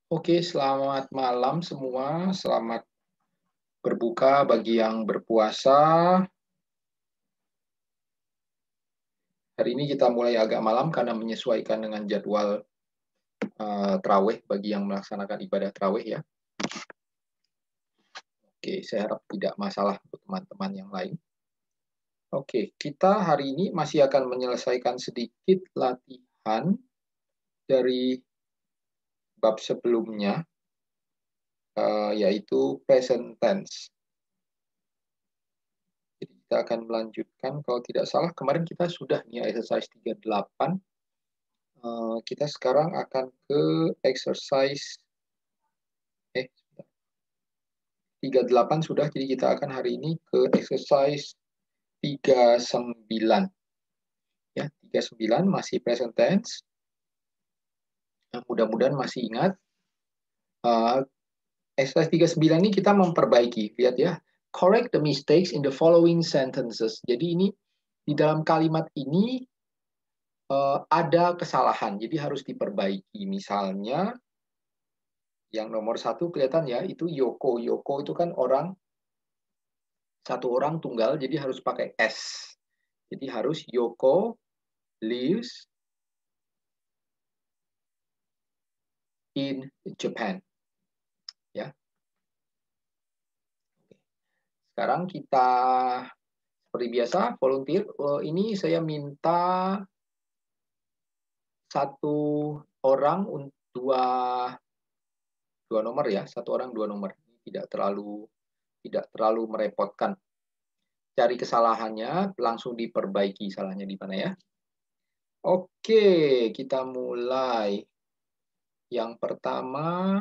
Oke, selamat malam semua. Selamat berbuka bagi yang berpuasa. Hari ini kita mulai agak malam karena menyesuaikan dengan jadwal traweh bagi yang melaksanakan ibadah traweh ya. Oke, saya harap tidak masalah untuk teman-teman yang lain. Oke, kita hari ini masih akan menyelesaikan sedikit latihan dari bab sebelumnya, yaitu present tense. Jadi kita akan melanjutkan, kalau tidak salah kemarin kita sudah nih exercise 38. Kita sekarang akan ke exercise 38 sudah, jadi kita akan hari ini ke exercise 39. Ya, 39 masih present tense. Mudah-mudahan masih ingat. Exercise 39 ini kita memperbaiki. Lihat ya, correct the mistakes in the following sentences. Jadi ini di dalam kalimat ini ada kesalahan, jadi harus diperbaiki. Misalnya yang nomor 1 kelihatan ya, itu Yoko. Yoko itu kan satu orang tunggal, jadi harus pakai S. Jadi harus Yoko lives in Japan. Ya. Sekarang kita seperti biasa volunteer. Ini saya minta satu orang dua nomor ya, satu orang 2 nomor. Tidak terlalu merepotkan. Cari kesalahannya, langsung diperbaiki salahnya di mana ya. Oke, kita mulai. Yang pertama,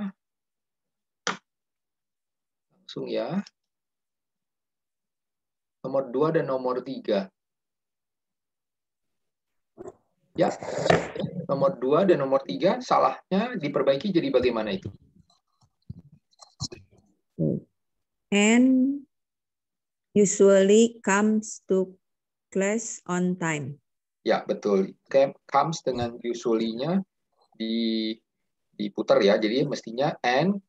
langsung ya. Nomor 2 dan nomor 3. Ya, nomor 2 dan nomor 3 salahnya diperbaiki jadi bagaimana itu? And usually comes to class on time. Ya, betul. Comes dengan usually-nya diputar ya. Jadi mestinya and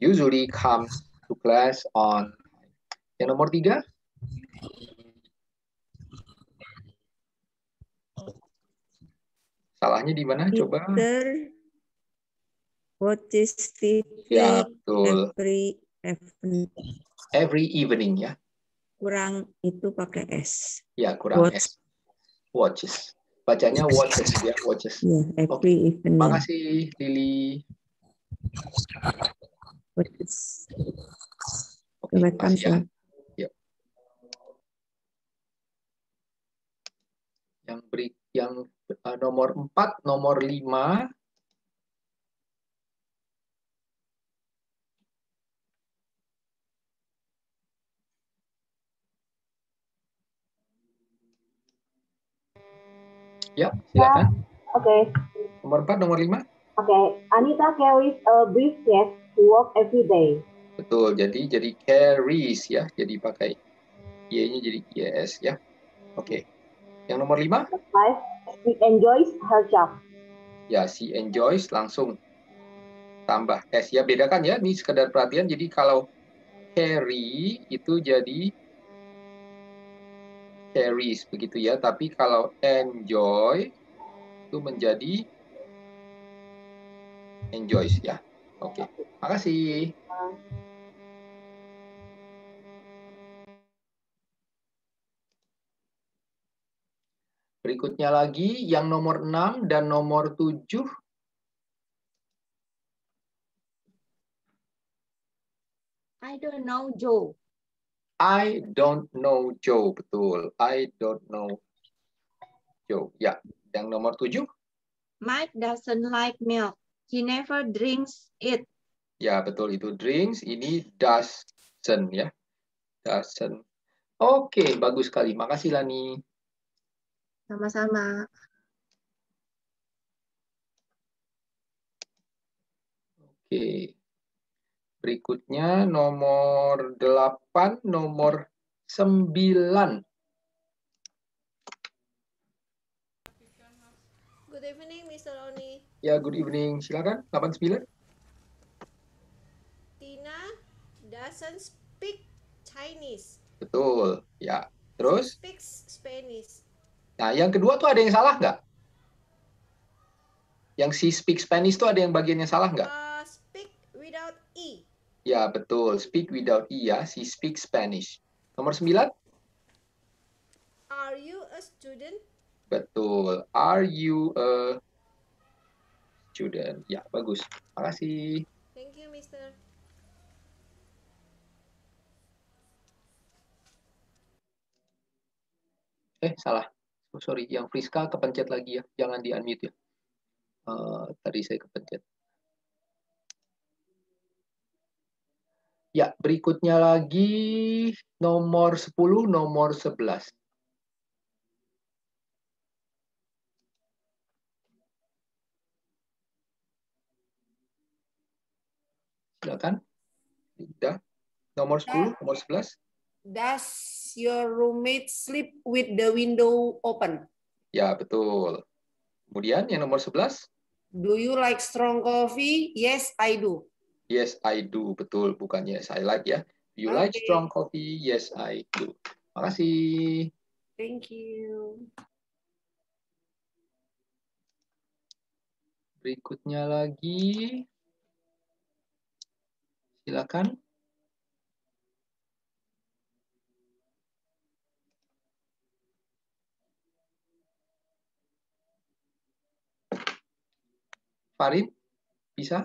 usually comes to class on time. Yang nomor 3? Salahnya di mana? Coba. Peter watches TV Ya, betul. every evening ya. Kurang itu pakai S. Ya, kurang S. Watches. Bacanya watches ya, watches. Every evening. Makasih Lili. Watches. Oke, makasih ya. Yuk. Yang nomor 4, nomor 5. Ya, silakan. Oke. Nomor 4, nomor 5. Oke, Anita carries a briefcase to work every day. Betul, jadi carries ya, jadi pakai Y-nya jadi yes ya. Oke. Yang nomor 5? 5, she enjoys her job. Ya, she enjoys langsung tambah S ya, bedakan ya, ini sekedar perhatian. Jadi kalau carry itu jadi carries begitu ya, tapi kalau enjoy itu menjadi enjoys ya. Oke. Makasih. Berikutnya lagi yang nomor 6 dan nomor 7. I don't know Joe. I don't know Joe, betul. I don't know Joe. Ya, yang nomor 7. Mike doesn't like milk. He never drinks it. Ya, betul itu drinks. Ini doesn't ya. Doesn't. Oke, bagus sekali. Makasih Lani. Sama-sama. Oke. Berikutnya nomor 8, nomor 9. Good evening, Mr. Oni. Ya, good evening. Silakan, 89. doesn't speak Chinese. Betul. Ya. She Terus? speaks Spanish. Nah, yang kedua tuh ada yang salah nggak? Yang she speak Spanish tuh ada yang bagiannya salah nggak? Speak without E. Ya, betul. Speak without E ya. She speaks Spanish. Nomor 9? Are you a student? Betul. Are you a student? Ya, bagus. Makasih. Thank you, Mister. Salah. Oh, sorry, yang Friska kepencet lagi ya. Jangan di-unmute ya. Tadi saya kepencet. Ya, berikutnya lagi nomor 10, nomor 11. Silakan. Sudah. Nomor 10, nomor 11. Does your roommate sleep with the window open? Ya, betul. Kemudian yang nomor 11. Do you like strong coffee? Yes, I do. Yes, I do. Betul, bukan yes, I like ya. You like strong coffee? Yes, I do. Makasih. Thank you. Berikutnya lagi. Silakan. Farid, bisa?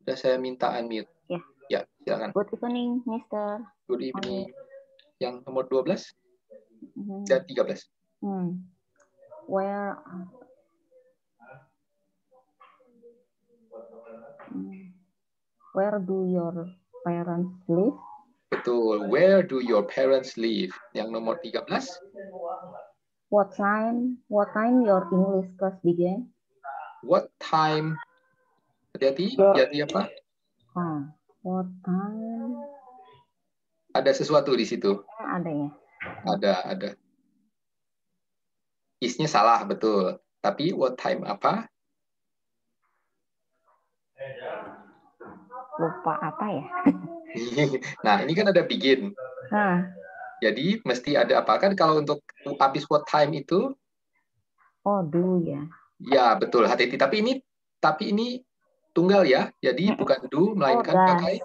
Sudah saya minta unmute. Ya. Ya, silakan. Good evening, Mister. Good evening. Yang nomor 12 Mhm. dan 13. Where where do your parents live? Betul. Where do your parents live? Yang nomor 13. What time your English class begin? What time? Hati-hati, hati-hati apa? What time? Ada sesuatu di situ. Ada ya. Ada. Is-nya salah, betul. Tapi what time apa? Lupa apa ya? Nah, ini kan ada begin. Jadi mesti ada apa kan kalau untuk habis what time itu? Oh, do ya. Ya, betul. Hati-hati. Tapi ini tunggal ya. Jadi bukan do melainkan pakai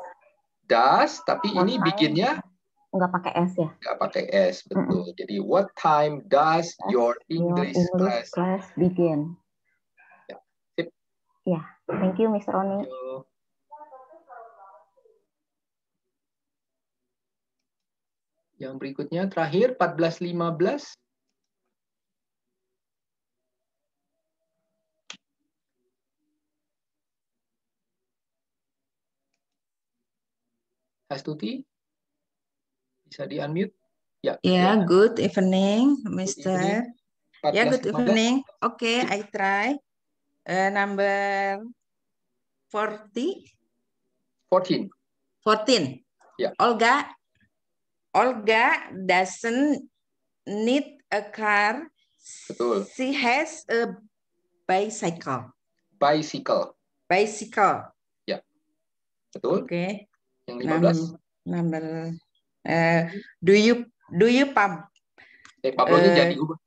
does, tapi ini bikinnya nggak pakai S ya? Nggak pakai S, betul. Jadi what time does your English class begin? Ya. Sip. Ya, thank you Mr. Oni. Yang berikutnya terakhir 14-15. Astuti, bisa di-unmute? Ya, good evening, Mr. Good 14-15. evening. Okay, I try. Number 40. 14. Ya. Olga doesn't need a car. Betul. She has a bicycle. Bicycle. Ya. Betul. Okay. Yang 15. Number do you Pablonya jangan diubah.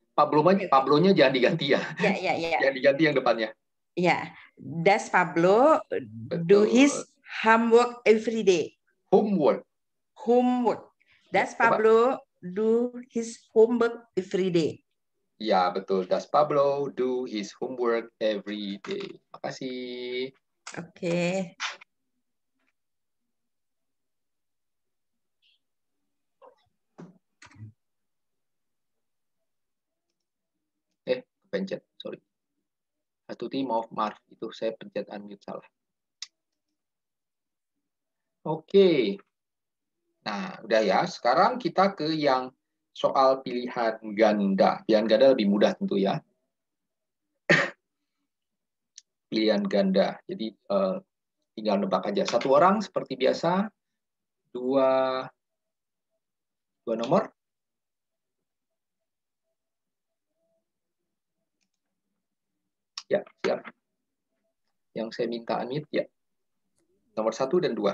Pablonya jangan diganti ya. Ya. Jangan diganti yang depannya. Ya. Does Pablo do his homework every day? Homework. Does Pablo do his homework every day? Ya, betul. Does Pablo do his homework every day? Makasih. Oke. Pencet, sorry. Astuti, maaf, itu saya pencet unmute salah. Oke. Nah, udah ya. Sekarang kita ke yang soal pilihan ganda. Pilihan ganda lebih mudah tentu ya. Pilihan ganda. Jadi tinggal nebak aja. Satu orang seperti biasa. Dua nomor. Ya, siap. Yang saya minta unmute ya. Nomor 1 dan 2.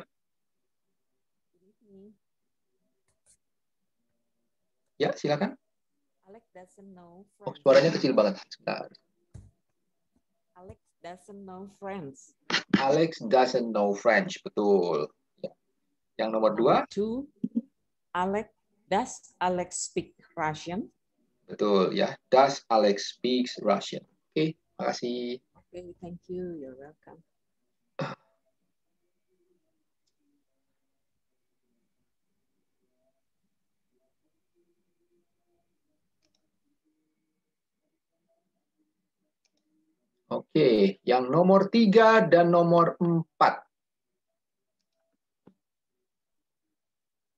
Ya, silakan. Alex doesn't know Oh, French. suaranya kecil banget. Sebentar. Alex doesn't know French. Alex doesn't know French. Betul. Ya. Yang nomor 2. Number 2, does Alex speak Russian? Betul ya. Does Alex speaks Russian? Oke, makasih. Okay, thank you. You're welcome. Oke, yang nomor 3 dan nomor 4.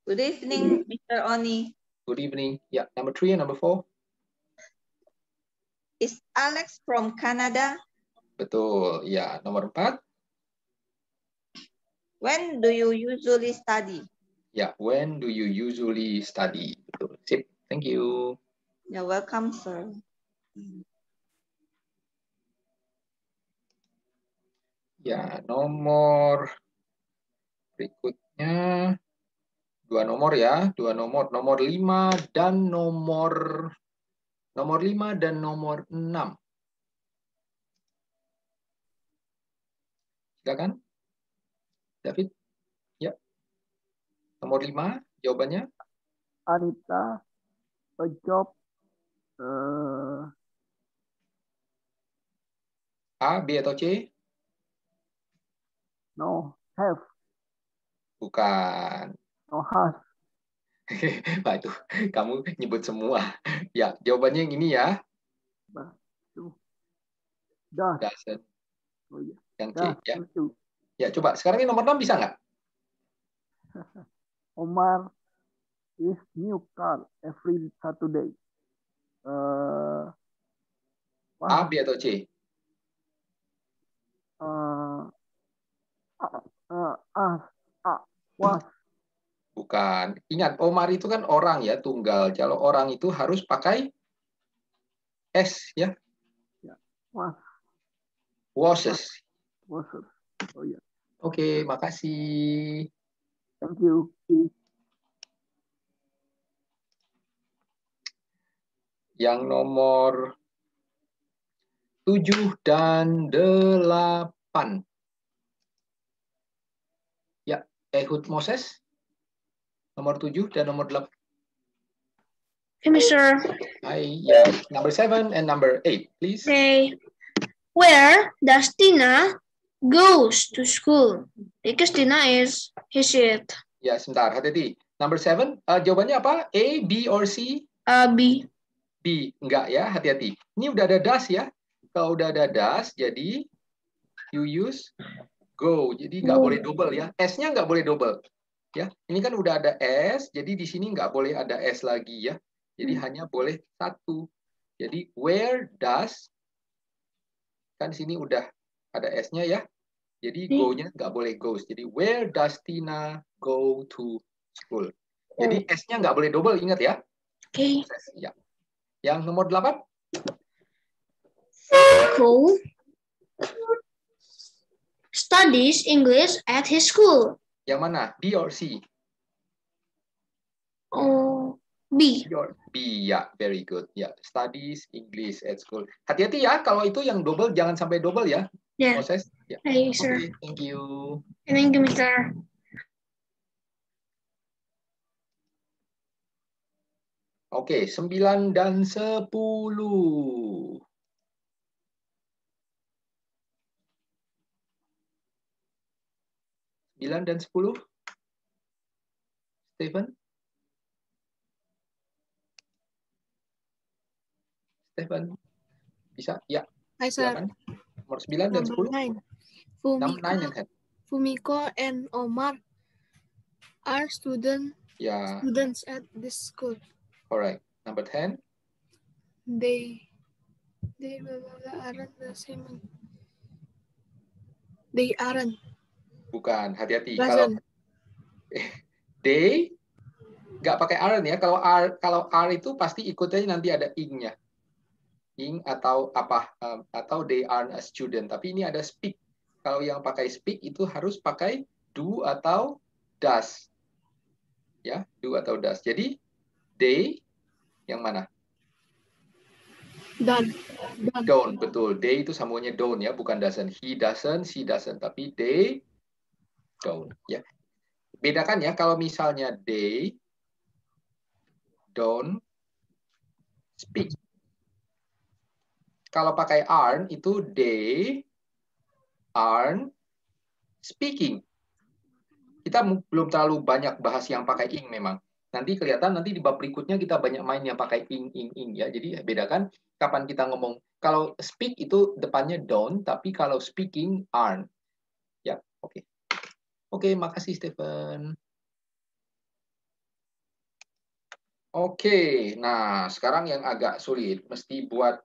Good evening, Mr. Oni. Good evening. Ya, number 3 and number 4. Is Alex from Canada? Betul. Ya, nomor 4. When do you usually study? Ya, when do you usually study? Betul. Sip. Thank you. You're welcome, sir. Ya, nomor berikutnya 2 nomor ya, 2 nomor, nomor 5 dan nomor 5 dan nomor 6. Silakan. David. Ya. Nomor 5 jawabannya Anita, a job, A, B atau C? no, have, Bukan. no, has, Pak itu kamu nyebut semua. Ya, jawabannya yang ini ya. does, Doesn't. oh yeah, Yang C does, ya. itu. Ya, coba sekarang ini nomor 6 bisa nggak? Omar is new car every Saturday. A, B atau C? Was, Bukan. Ingat, Omar itu kan orang ya, tunggal. Kalau orang itu harus pakai S ya. was, Washes. was, oh yeah, Oke, makasih. thank you. Yang nomor 7 dan 8. Ya, Ehud Moses. Nomor 7 dan nomor 8. Hey, Mr. Hai, ya. Number 7 and number 8, please. Hey, where does Tina goes to school? Because Tina is his it. Ya, sebentar, hati-hati. Number 7, jawabannya apa? A, B, or C? B. B, enggak ya, hati-hati. Ini udah ada das ya. Kalau udah ada das, jadi you use go. Jadi nggak boleh double ya. S-nya nggak boleh double. Ya, ini kan udah ada S, jadi di sini nggak boleh ada S lagi ya. Jadi hanya boleh satu. Jadi where does, kan sini udah ada S-nya ya. Jadi go-nya nggak boleh goes. Jadi where does Tina go to school? Jadi S-nya nggak boleh double, ingat ya. Okay. Ya. Yang nomor 8? Cool. Studies English at his school. Yang mana? B or C? Oh, B. B, ya, very good. Ya, studies English at school. Hati-hati ya, kalau itu yang double jangan sampai double ya. Yeah. Proses. Ya. Hey, sir. Okay, thank you. Thank you, Mr. Oke, 9 dan 10. Sembilan dan 10. Stephen? Stephen? Bisa? Ya. Hi, sir. Silakan. Nomor 9 dan 10. 9. Fumiko and Omar are students at this school. Alright. Number 10. They aren't the same. They aren't. Bukan, hati-hati. Doesn't. Kalau they nggak pakai aren't ya. Kalau are itu pasti ikutnya nanti ada ing-nya. Ing atau apa, atau they aren't a student. Tapi ini ada speak. Kalau yang pakai speak itu harus pakai do atau does. Ya, do atau does. Jadi they Yang mana? Don't. Betul. They itu sambungannya don't ya, bukan doesn't. He doesn't, she doesn't, tapi they don't ya. Bedakan ya, kalau misalnya they don't speak. Kalau pakai aren't itu they aren't speaking. Kita belum terlalu banyak bahas yang pakai ing memang. Nanti kelihatan nanti di bab berikutnya kita banyak main yang pakai ing ya. Jadi bedakan kapan kita ngomong. Kalau speak itu depannya don't, tapi kalau speaking aren't. Ya, oke. Oke, makasih Stephen. Oke, nah sekarang yang agak sulit mesti buat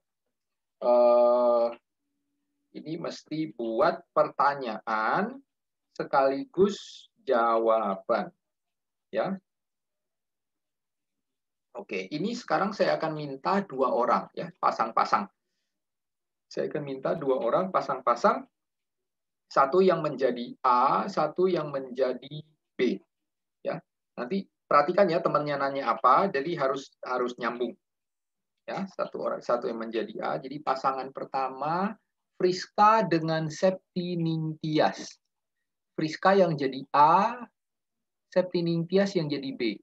ini mesti buat pertanyaan sekaligus jawaban, ya. Oke, ini sekarang saya akan minta 2 orang, ya, pasang-pasang. Saya akan minta 2 orang pasang-pasang, satu yang menjadi A, satu yang menjadi B, ya. Nanti perhatikan ya temannya nanya apa, jadi harus nyambung, ya. Satu yang menjadi A. Jadi pasangan pertama Friska dengan Septiningtyas. Friska yang jadi A, Septiningtyas yang jadi B.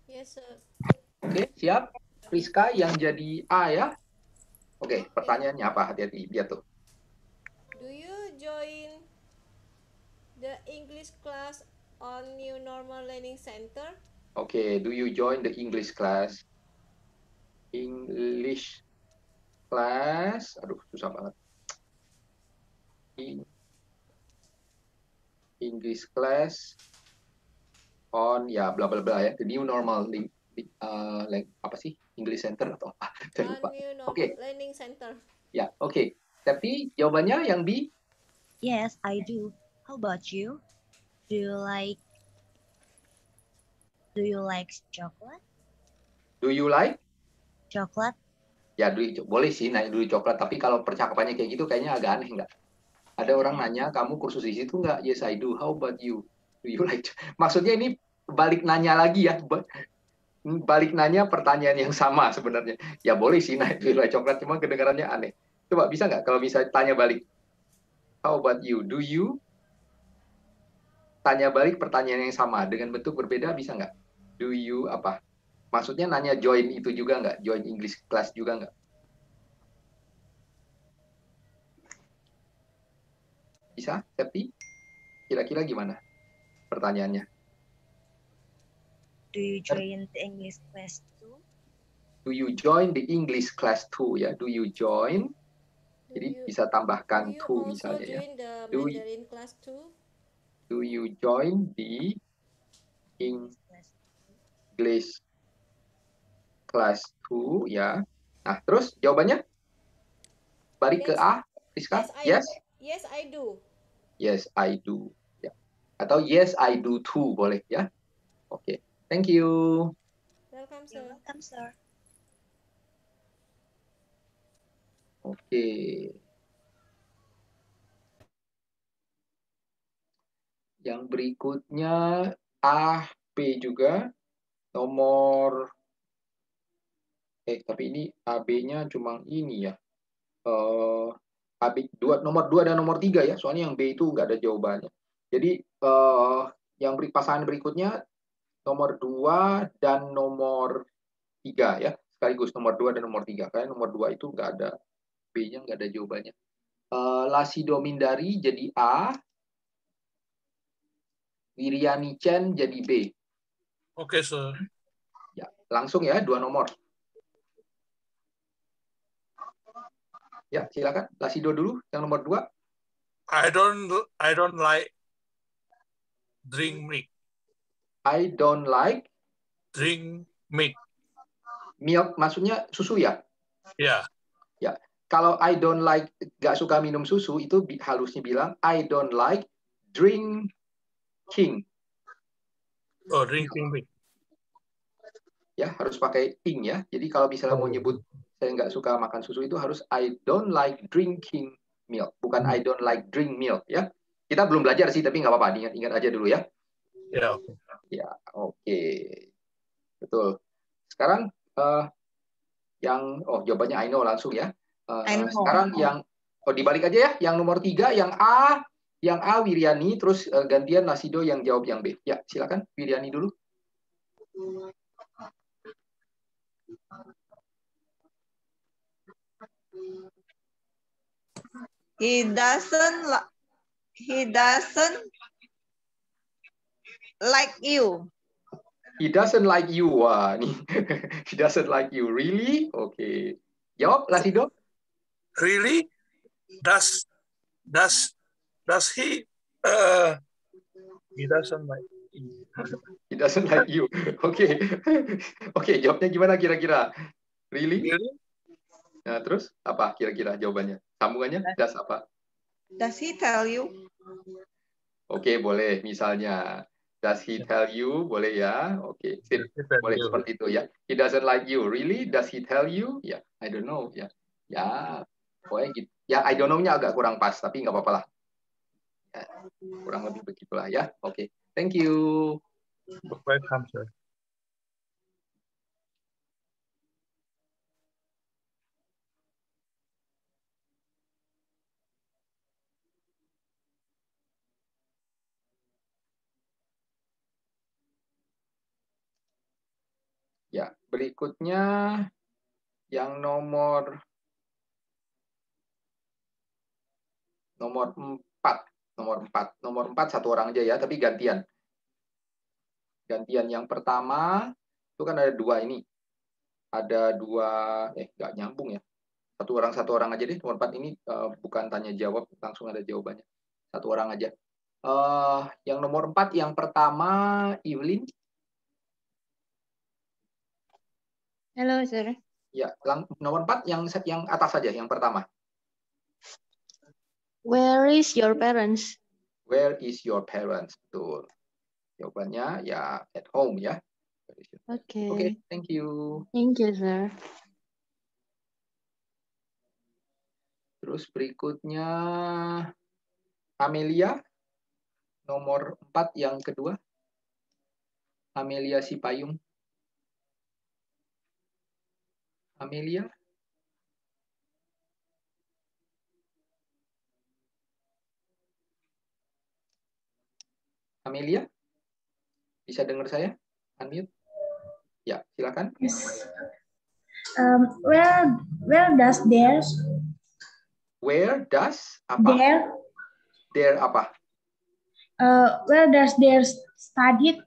Yes, sir. Oke, siap? Friska yang jadi A ya. Oke, pertanyaannya apa? Hati-hati, lihat tuh. Do you join the English class on New Normal Learning Center? Oke, do you join the English class? English class, aduh susah banget. English class on ya bla bla bla ya, the new normal apa sih English Center atau apa? Saya lupa. Oke. Learning Center. Ya, oke. Tapi jawabannya yang B? Yes, I do. How about you? Do you like chocolate? Do you like chocolate? Ya, boleh sih naik dulu coklat, tapi kalau percakapannya kayak gitu kayaknya agak aneh nggak? Ada orang nanya, kamu kursus di situ nggak? Yes, I do. How about you? Do you like? Maksudnya ini balik nanya lagi ya. Balik nanya pertanyaan yang sama sebenarnya. Ya boleh sih naik dulu coklat, cuma kedengarannya aneh. Coba bisa nggak kalau misalnya tanya balik? How about you? Do you? Tanya balik pertanyaan yang sama dengan bentuk berbeda bisa nggak? Do you apa? Maksudnya nanya join itu juga nggak? Join English class juga nggak? Bisa, Septi? Kira-kira gimana pertanyaannya? Do you join the English class too? Do you join the English class too? Ya, do you join? Jadi bisa tambahkan to misalnya ya. Do you join the English class 2 ya. Nah, terus jawabannya? Balik ke A, Rizka? Yes? Yes, I do. Yes, I do. Ya. Atau yes, I do too boleh ya. Oke. Thank you. Welcome, sir. Welcome, sir. Oke. Yang berikutnya A, B juga. Nomor tapi ini AB-nya cuma ini ya. AB nomor 2 dan nomor 3 ya. Soalnya yang B itu nggak ada jawabannya. Jadi yang pasangan berikutnya nomor 2 dan nomor 3 ya. Sekaligus nomor 2 dan nomor 3. Karena nomor 2 itu nggak ada B-nya, nggak ada jawabannya. Lasidomindari jadi A. Wiriani Chen jadi B. Oke, sir. Ya, langsung ya 2 nomor. Ya, silakan. Lasido dulu yang nomor 2. I don't like drink milk. I don't like drink milk. Milk maksudnya susu ya? Ya. Ya. Kalau I don't like nggak suka minum susu itu halusnya bilang I don't like drinking. Oh, drinking milk. Ya, harus pakai ing ya. Jadi kalau misalnya mau nyebut saya nggak suka makan susu itu harus I don't like drinking milk, bukan I don't like drink milk ya. Kita belum belajar sih, tapi nggak apa-apa, ingat aja dulu ya. Ya. Ya, oke. Betul. Sekarang yang jawabannya I know langsung ya. I know. Sekarang yang dibalik aja ya. Yang nomor 3 yang A Wiriani, terus gantian Nasido yang jawab yang B. Ya, silakan Wiriani dulu. He doesn't like you. He doesn't like you. Wah, nih. He doesn't like you. Really? Oke. Jawab, Nasido. Really? Does he? He doesn't like you. He doesn't like you. Oke. Oke, jawabnya gimana kira-kira? Really? Really? Nah, terus apa kira-kira jawabannya? Sambungannya does apa? Does he tell you? Oke, boleh. Misalnya, does he tell you? Boleh ya. Oke, sip. Boleh seperti itu ya. He doesn't like you. Really? Does he tell you? Ya, I don't know. Ya, pokoknya gitu. Ya, I don't know-nya agak kurang pas, tapi nggak apa-apa lah. Ya, kurang lebih begitulah ya. Oke, thank you. Welcome, sir. Ya, berikutnya yang nomor 4. Nomor 4 satu orang aja ya, tapi gantian. Gantian yang pertama itu kan ada 2 ini. Ada 2 nggak nyambung ya. Satu orang aja deh. Nomor 4 ini bukan tanya jawab, langsung ada jawabannya. Satu orang aja. Yang nomor 4 yang pertama Evelyn. Halo, sir. Ya, nomor 4 yang atas saja, yang pertama. Where is your parents? Where is your parents? Betul. Jawabannya ya at home ya. Oke. Oke, thank you. Thank you, sir. Terus berikutnya Amelia. Nomor 4 yang kedua. Amelia Sipayung. Amelia. Amelia? Bisa dengar saya? Unmute? Ya, silakan. Yes. Where does theirs? Where does apa? There apa? Where does theirs studied?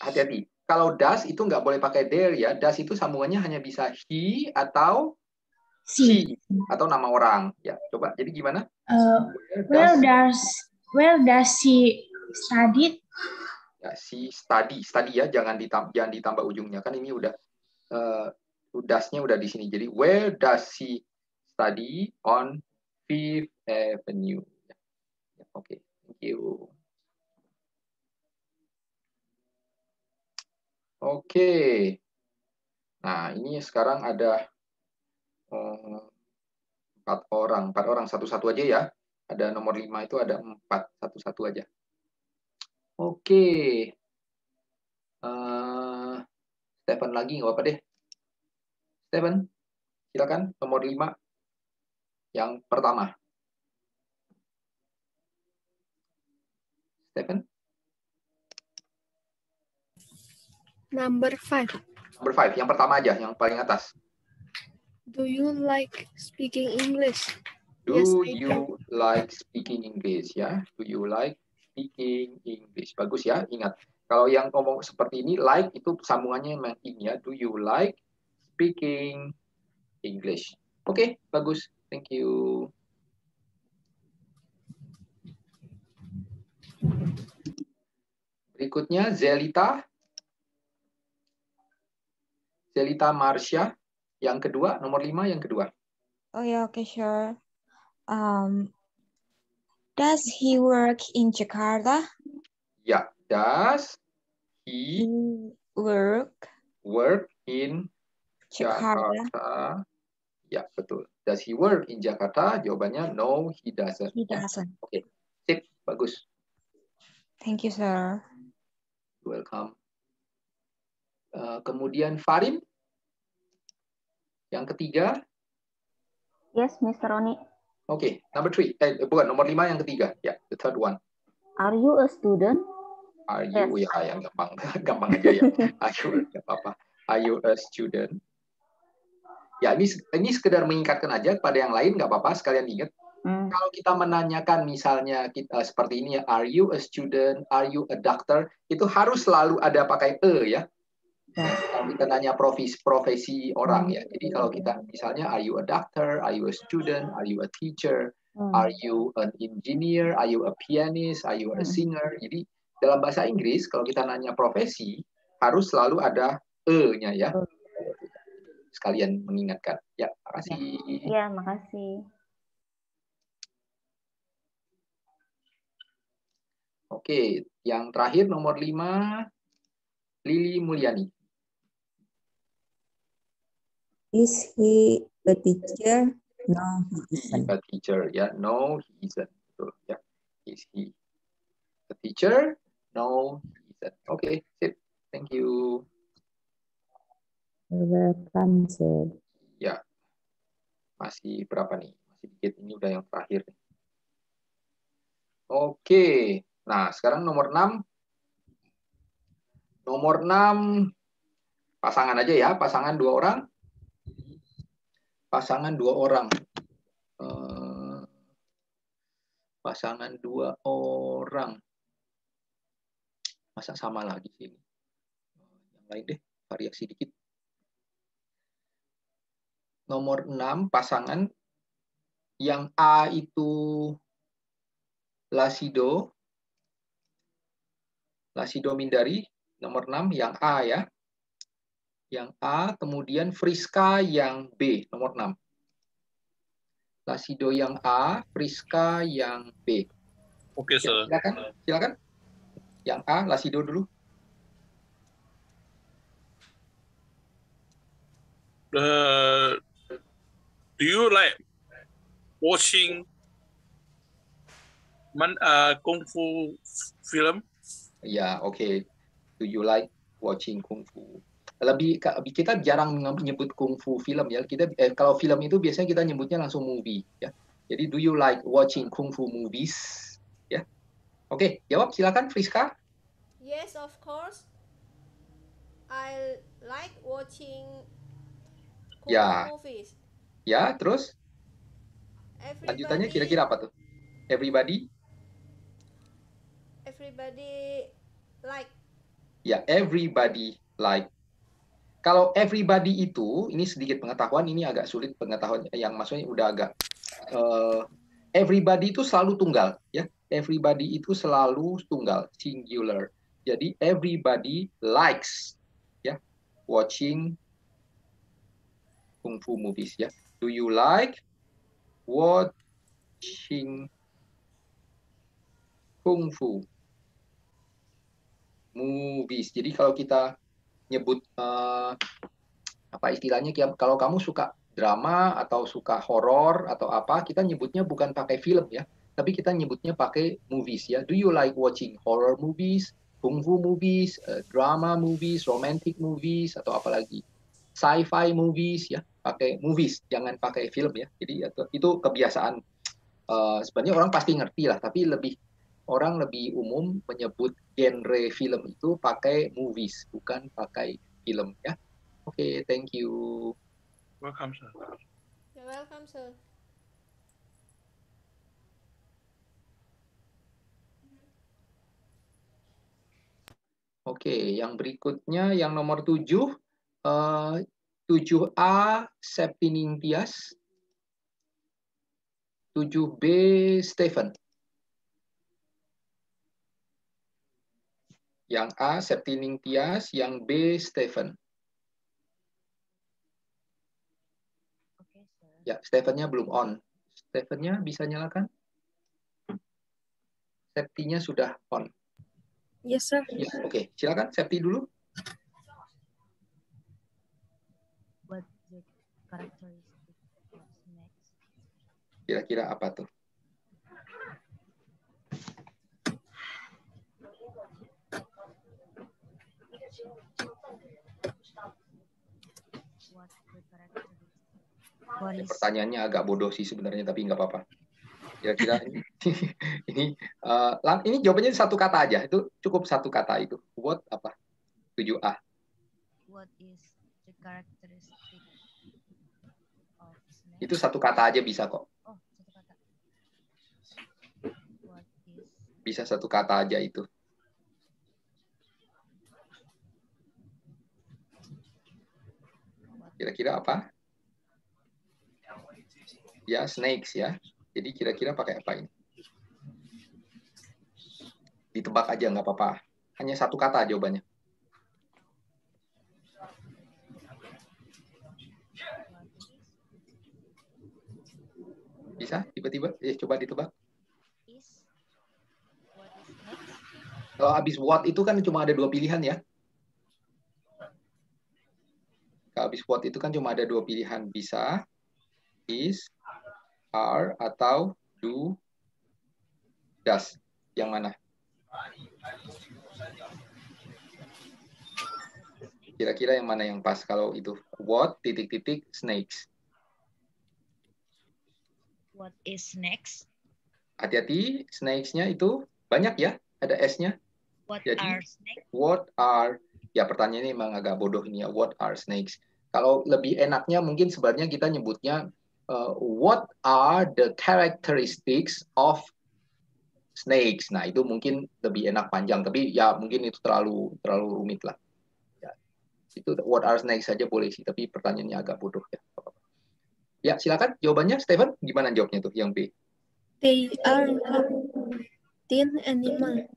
Hati-hati. Kalau does itu nggak boleh pakai there ya. Does itu sambungannya hanya bisa he atau she atau nama orang. Ya, coba. Jadi gimana? Where does she studied? Ya, she study ya. Jangan ditambah ujungnya. Kan ini udah does-nya udah di sini. Jadi where does she study on Fifth Avenue? Ya. Oke, thank you. Oke. Nah, ini sekarang ada 4 orang. 4 orang, satu-satu aja ya. Ada nomor 5 itu ada 4, satu-satu aja. Oke. Stephen lagi, nggak apa-apa deh. Stephen, silakan nomor 5. Yang pertama. Stephen? Number 5. Number 5, yang pertama aja, yang paling atas. Do you like speaking English? Do you like speaking English ya? Do you like speaking English? Bagus ya, ingat. Kalau yang ngomong seperti ini, like itu sambungannya memang in ya. Do you like speaking English? Oke, bagus. Thank you. Berikutnya Zelita. Zelita Marsha. Yang kedua, nomor 5 yang kedua. Oh ya, oke, sure. Does he work in Jakarta? Ya, does he work in Jakarta? Ya, betul. Does he work in Jakarta? Jawabannya no, he doesn't. He doesn't. Oke, sip, bagus. Thank you, sir. Welcome. Kemudian Farin, yang ketiga. Yes, Mr. Roni. Oke, number 3. Bukan, nomor 5 yang ketiga. Ya, the third one. Are you a student? Are you, Yes. ya, yang gampang. Gampang aja ya. Are you, nggak apa-apa. Are you a student? Ya, ini sekedar mengingatkan aja pada yang lain, nggak apa-apa, sekalian ingat. Kalau kita menanyakan misalnya kita seperti ini ya, are you a student, are you a doctor, itu harus selalu ada pakai ya. Kalau kita nanya profesi orang ya. Jadi kalau kita misalnya are you a doctor, are you a student, are you a teacher, are you an engineer, are you a pianist, are you a singer. Jadi dalam bahasa Inggris kalau kita nanya profesi harus selalu ada nya ya. Sekalian mengingatkan. Ya, makasih. Ya, makasih. Oke, yang terakhir nomor 5, Lili Mulyani. Is he a teacher? No, he isn't. A teacher, ya. No, he isn't. Betul, ya. Is he a teacher? No, he isn't. Oke, sip. Thank you. You're welcome, sir. Ya. Masih berapa nih? Masih dikit. Ini udah yang terakhir. Oke. Nah, sekarang nomor 6. Nomor 6, pasangan aja ya. Pasangan 2 orang. Pasangan 2 orang. Pasangan 2 orang. Masa sama lagi sih ini? Yang lain deh, variasi dikit. Nomor 6, pasangan. Yang A itu Lasido. Lasido Mindari. Nomor 6, yang A ya. Yang A, kemudian Friska yang B, nomor 6. Lasido yang A, Friska yang B. Oke, sir. Silakan. Yang A, Lasido dulu. Do you like watching kung fu film? Ya, oke. Do you like watching kung fu? Kita jarang menyebut kungfu film ya. Kalau film itu biasanya kita nyebutnya langsung movie ya. Jadi do you like watching kungfu movies? Ya. Oke, jawab silakan Friska. Yes, of course. I like watching kung fu movies. Ya, terus? Lanjutannya Everybody, kira-kira apa tuh? Everybody like. Ya, everybody like. Kalau everybody itu, ini sedikit pengetahuan, ini agak sulit pengetahuan, yang maksudnya udah agak, everybody itu selalu tunggal, ya. Everybody itu selalu tunggal, singular. Jadi everybody likes, ya, watching kung fu movies, ya. Do you like watching kung fu movies? Jadi kalau kita nyebut apa istilahnya, kalau kamu suka drama atau suka horor atau apa, kita nyebutnya bukan pakai film ya, tapi kita nyebutnya pakai movies ya. Do you like watching horror movies, kung fu movies, drama movies, romantic movies, atau apalagi sci-fi movies ya, pakai movies, jangan pakai film ya. Jadi itu kebiasaan, sebenarnya orang pasti ngerti lah, tapi orang lebih umum menyebut genre film itu pakai movies, bukan pakai film ya. Oke, thank you. Welcome, sir. You're welcome, sir. Oke, yang berikutnya yang nomor 7, 7A Septining Tias, 7B Stephen. Yang A Septining Tias, yang B Stephen. Ya, Stephen-nya belum on. Stephen-nya bisa nyalakan? Septinya sudah on. Yes, sir. Ya, oke, silakan Septi dulu. What the characteristic of snakes? Kira-kira apa tuh? Pertanyaannya agak bodoh sih sebenarnya, tapi nggak apa-apa. Kira-kira ini jawabannya satu kata aja. Itu cukup satu kata itu. What apa? 7A. What is the characteristic of snake? Itu satu kata aja bisa kok. Oh, satu kata. What is... Bisa satu kata aja itu. Kira-kira apa? Ya, snakes ya. Jadi kira-kira pakai apa ini? Ditebak aja, nggak apa-apa. Hanya satu kata jawabannya. Bisa? Tiba-tiba? Coba ditebak. Kalau habis what itu kan cuma ada 2 pilihan ya. Kalau habis what itu kan cuma ada 2 pilihan. Bisa is, are, atau do, does. Yang mana? Kira-kira yang mana yang pas kalau itu? What, titik-titik, snakes. What is snakes? Hati-hati, snakes-nya itu banyak ya. Ada S-nya. What Jadi, are snakes? what are, ya pertanyaannya memang agak bodoh ini ya. What are snakes? Kalau lebih enaknya mungkin sebenarnya kita nyebutnya what are the characteristics of snakes. Nah, itu mungkin lebih enak panjang, tapi ya mungkin itu terlalu rumit lah. Ya, itu what are snakes saja boleh sih, tapi pertanyaannya agak bodoh ya. Ya, silakan jawabannya Stephen, gimana jawabnya tuh yang B? They are thin animal.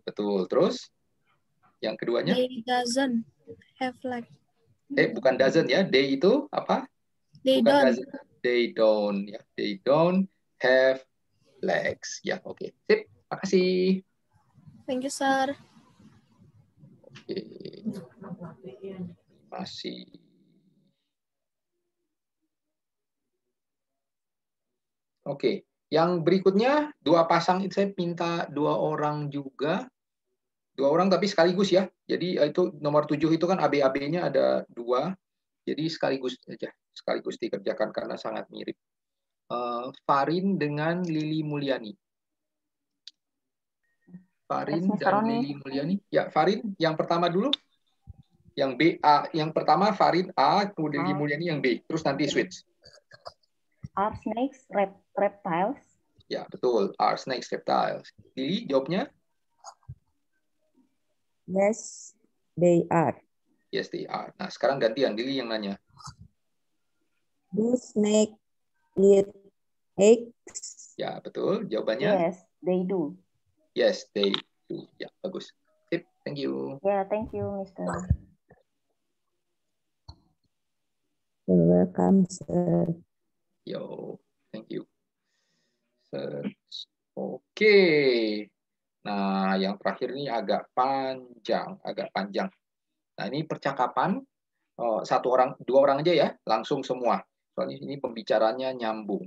Betul. Terus yang keduanya? They doesn't have legs. Bukan doesn't ya. They itu apa? They Bukan don't. doesn't. They don't ya. They don't have legs. Ya, oke. Sip. Makasih. Thank you, sir. Oke. Masih. Oke. Yang berikutnya 2 pasang itu saya minta 2 orang juga. 2 orang tapi sekaligus ya. Jadi itu nomor 7 itu kan AB-AB-nya ada 2. Jadi sekaligus aja. Sekaligus dikerjakan karena sangat mirip. Farin dengan Lili Mulyani. Farin dan Lili Mulyani. Ya, Farin yang pertama dulu. Yang B, A. Yang pertama Farin A, kemudian Lili Mulyani yang B. Terus nanti switch. Are snakes reptiles? Ya, betul. Are snakes reptiles. Lili, jawabnya? Yes, they are. Yes, they are. Nah, sekarang gantian. Lili yang nanya. Do snake eat eggs? Ya, betul. Jawabannya? Yes, they do. Yes, they do. Ya, bagus. Sip, thank you. Yeah, thank you, Mr. You're welcome, sir. Yo, thank you. Oke. Nah, yang terakhir ini agak panjang. Nah, ini percakapan. 1 orang, 2 orang aja ya, langsung semua. Soalnya ini pembicaraannya nyambung.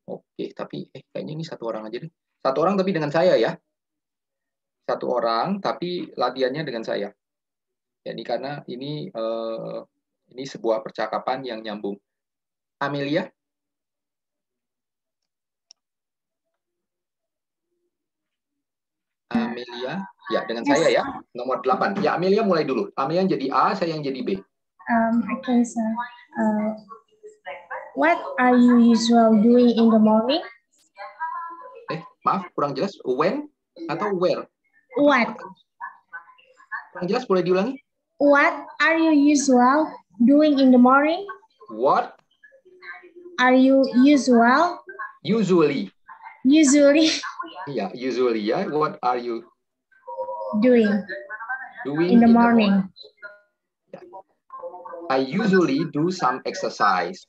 Oke, tapi kayaknya ini 1 orang aja deh. 1 orang tapi dengan saya ya. 1 orang tapi latihannya dengan saya. Ya, ini karena ini sebuah percakapan yang nyambung. Amelia? Amelia, ya dengan saya ya, nomor 8. Ya, Amelia mulai dulu. Amelia yang jadi A, saya yang jadi B. Okay, sir. What are you usual doing in the morning? Maaf, kurang jelas. When atau where? What? Kurang jelas, boleh diulangi? What are you usual doing in the morning? What are you usual? Usually. Yeah, usually ya. What are you doing in the morning? I usually do some exercise.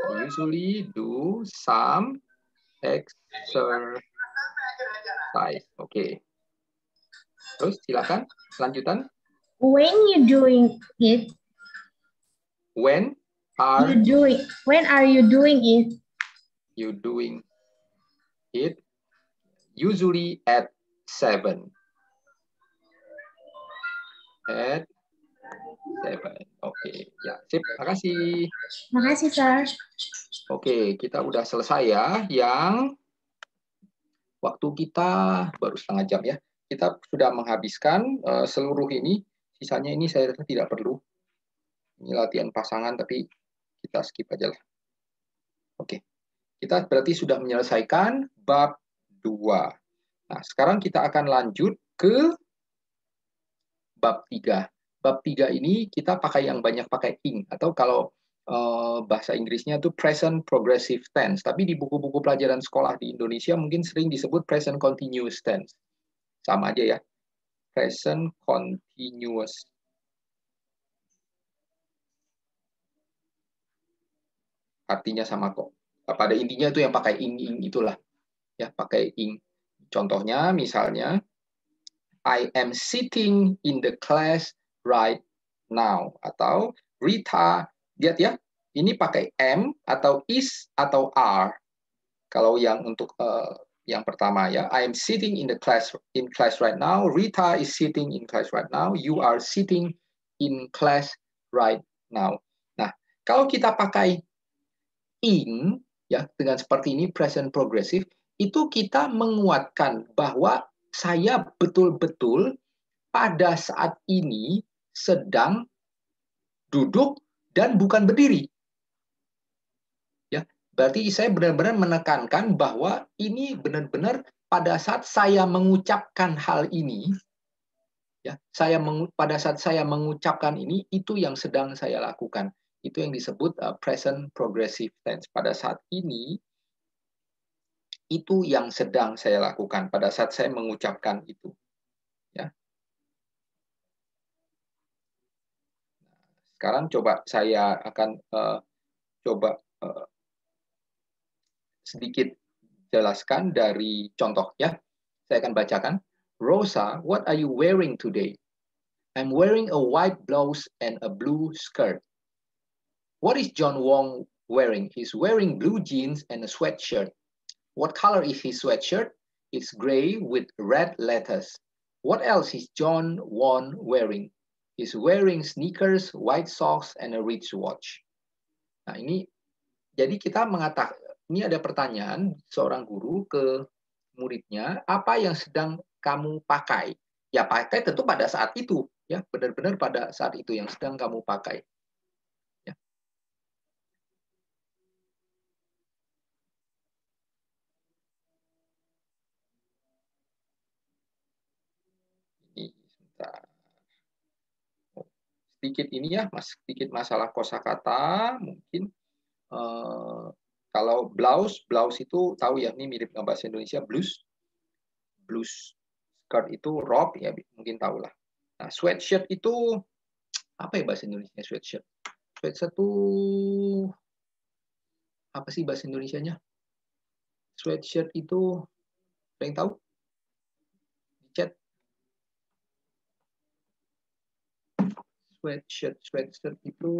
I usually do some exercise. Oke. Terus silakan lanjutan. When you doing it? When are you doing it? You doing it usually at 7. At 7. Oke, ya, sip. Makasih. Makasih, Sir. Oke, kita udah selesai ya. Yang waktu kita baru setengah jam ya. Kita sudah menghabiskan seluruh ini. Sisanya ini saya rasa tidak perlu. Ini latihan pasangan, tapi kita skip aja lah. Oke. Kita berarti sudah menyelesaikan bab 2. Nah, sekarang kita akan lanjut ke bab 3. Bab 3 ini kita pakai yang banyak pakai ing, atau kalau bahasa Inggrisnya itu present progressive tense. Tapi di buku-buku pelajaran sekolah di Indonesia mungkin sering disebut present continuous tense. Sama aja ya. Present continuous. Artinya sama kok. Pada intinya itu yang pakai ing itulah. Ya, pakai ing. Contohnya misalnya I am sitting in the class right now, atau Rita, lihat ya, ini pakai am atau is atau are. Kalau yang untuk yang pertama ya, I am sitting in class right now, Rita is sitting in class right now, you are sitting in class right now. Nah, kalau kita pakai ing ya dengan seperti ini present progressive, itu kita menguatkan bahwa saya betul-betul pada saat ini sedang duduk dan bukan berdiri. Ya, berarti saya benar-benar menekankan bahwa ini benar-benar pada saat saya mengucapkan hal ini, ya, pada saat saya mengucapkan ini, itu yang sedang saya lakukan. Itu yang disebut present progressive tense. Pada saat ini, itu yang sedang saya lakukan pada saat saya mengucapkan itu. Ya. Sekarang coba saya akan sedikit jelaskan dari contoh ya. Saya akan bacakan. Rosa, what are you wearing today? I'm wearing a white blouse and a blue skirt. What is John Wong wearing? He's wearing blue jeans and a sweatshirt. What color is his sweatshirt? It's gray with red letters. What else is John Won wearing? He's wearing sneakers, white socks, and a wristwatch. Nah, ini jadi kita mengatakan, ini ada pertanyaan seorang guru ke muridnya, apa yang sedang kamu pakai? Ya pakai tentu pada saat itu, ya benar-benar pada saat itu yang sedang kamu pakai. Sedikit ini ya, sedikit masalah kosakata mungkin. Kalau blouse itu tahu ya, ini mirip dengan bahasa Indonesia blues skirt itu robe ya, mungkin tahu lah. Nah, sweatshirt itu apa ya bahasa Indonesia sweatshirt? Sweatshirt itu apa sih bahasa Indonesianya? Sweatshirt itu ada yang tahu? Di chat. Sweatshirt itu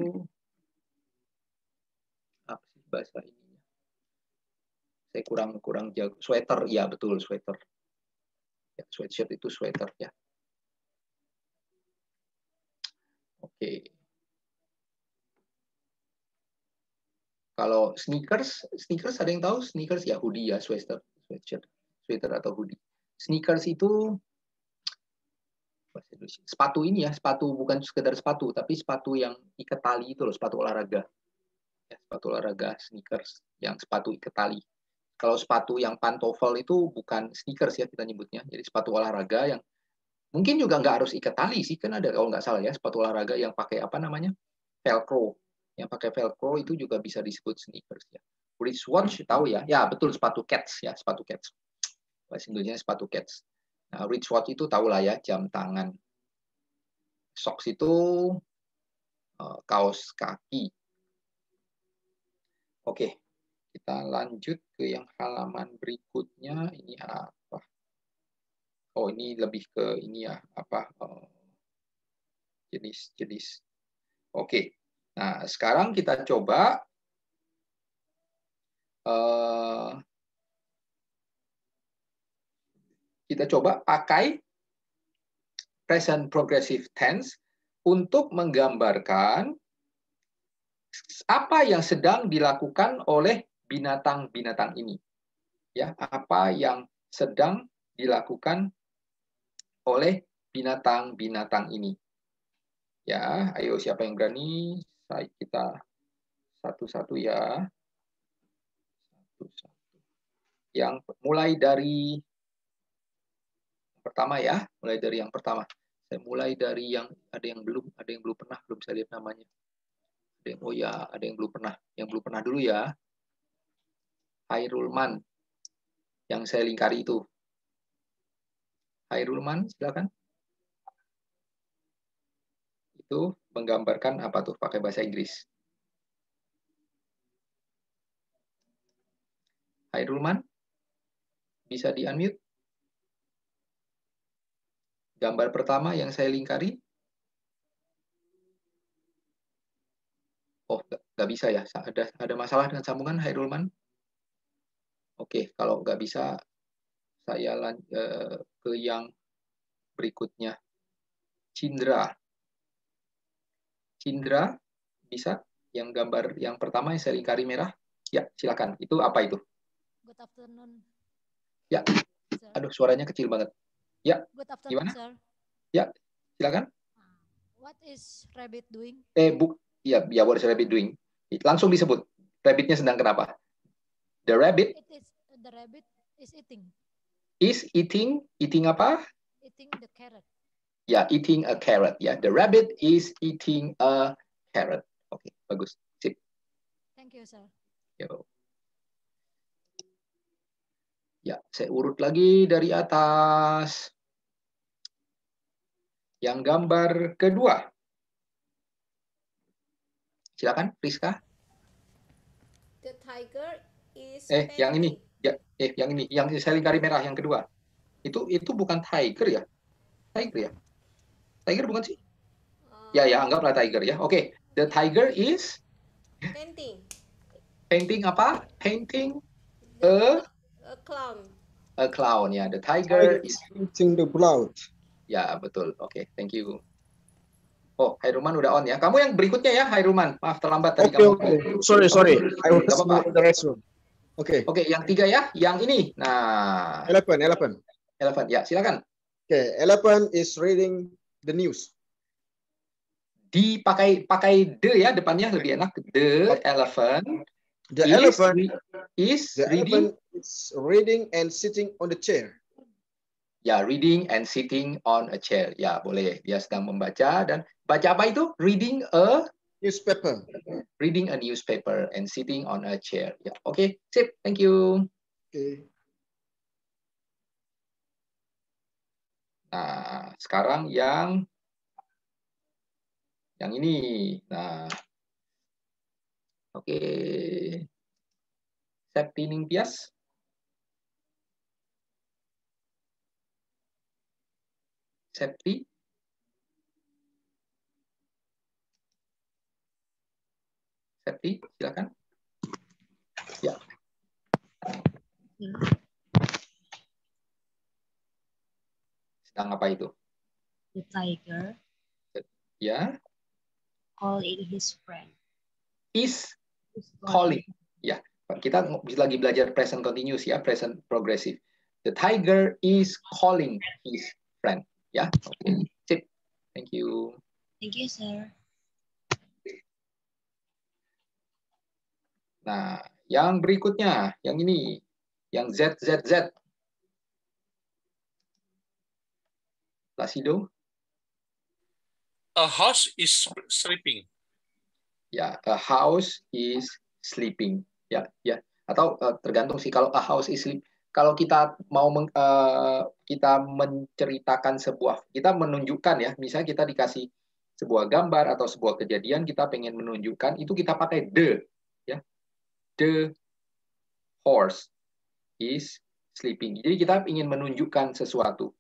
apa sih bahasa ininya? Saya kurang jago. Sweater, ya betul sweater. Ya, sweatshirt itu sweater ya. Oke. Kalau sneakers ada yang tahu? Sneakers ya hoodie ya, sweater atau hoodie. Sneakers itu sepatu ini ya, sepatu bukan sekedar sepatu, tapi sepatu yang ikat tali itu loh, sepatu olahraga. Ya, sepatu olahraga sneakers yang sepatu ikat tali. Kalau sepatu yang pantofel itu bukan sneakers ya kita nyebutnya, jadi sepatu olahraga yang mungkin juga nggak harus ikat tali sih, kan ada kalau nggak salah ya sepatu olahraga yang pakai apa namanya velcro, yang pakai velcro itu juga bisa disebut sneakers ya. Wristwatch tahu ya, ya betul sepatu cats ya, sepatu cats. Bahasa Indonesia sepatu cats. Nah, wristwatch itu tahu lah ya, jam tangan. Socks itu kaos kaki. Oke, kita lanjut ke yang halaman berikutnya. Ini apa? Oh, ini lebih ke ini ya, apa? Jenis. Oke. Nah, sekarang kita coba kita coba pakai present progressive tense untuk menggambarkan apa yang sedang dilakukan oleh binatang-binatang ini. Ya, apa yang sedang dilakukan oleh binatang-binatang ini. Ya, ayo siapa yang berani? Kita satu-satu ya. Satu-satu. Yang mulai dari pertama ya, mulai dari yang pertama. Saya mulai dari yang ada yang belum pernah, belum saya lihat namanya. Ada yang, oh ya, ada yang belum pernah. Yang belum pernah dulu ya. Hairulman. Yang saya lingkari itu. Hairulman, silakan. Itu menggambarkan apa tuh pakai bahasa Inggris. Hairulman, bisa di-unmute? Gambar pertama yang saya lingkari. Oh, nggak bisa ya. Ada masalah dengan sambungan, Hairulman? Oke, kalau nggak bisa, saya ke yang berikutnya. Cindra. Cindra, bisa? Yang gambar yang pertama yang saya lingkari merah? Ya, silakan. Itu apa itu? Good afternoon. Ya, aduh suaranya kecil banget. Ya, Good afternoon, gimana? sir. Ya, silakan. What is rabbit doing? Ya, what is rabbit doing? Langsung disebut. Rabbitnya sedang kenapa? The rabbit. The rabbit is eating. Is eating apa? Eating the carrot. Ya, eating a carrot. Ya, the rabbit is eating a carrot. Oke, bagus. Sip. Thank you, sir. Yo. Ya, saya urut lagi dari atas. Yang gambar kedua. Silakan, Rizka. The tiger is Yang ini. Ya, yang ini. Yang saya lingkari merah, yang kedua. Itu bukan tiger ya? Tiger ya? Tiger bukan sih? Ya, anggaplah tiger ya. Oke, the tiger is painting. Painting apa? Painting a clown. A clown ya. The tiger is painting the cloud. Ya, betul. Oke, thank you. Oh, Hairulman udah on ya. Kamu yang berikutnya ya, Hairulman. Maaf terlambat tadi kamu. Sorry. I was in the restroom. Oke, yang 3 ya. Yang ini. Nah. 11. Ya, silakan. Oke, 11 is reading the news. Pakai the ya, depannya lebih enak. The elephant. The elephant is reading and sitting on the chair. Ya, reading and sitting on a chair. Ya, boleh. Dia sedang membaca dan baca apa itu? Reading a newspaper. Reading a newspaper and sitting on a chair. Ya, oke. Sip. Thank you. Oke. Nah, sekarang yang ini. Nah. Oke. Septi Ningtyas. Septi. Septi, silakan. Ya. Sedang apa itu? The tiger. Ya. Calling his friend. Is calling. Ya, kita lagi belajar present continuous ya, present progressive. The tiger is calling his friend. Ya, oke. Sip. Thank you. Thank you, sir. Nah, yang berikutnya, yang ini, yang ZZZ. Placido. A house is sleeping. Ya, a house is sleeping. Ya. Atau tergantung sih kalau a house is sleeping. Kalau kita mau kita menceritakan kita menunjukkan ya, misalnya kita dikasih sebuah gambar atau sebuah kejadian, kita pengen menunjukkan, itu kita pakai the, ya. The horse is sleeping. Jadi kita ingin menunjukkan sesuatu,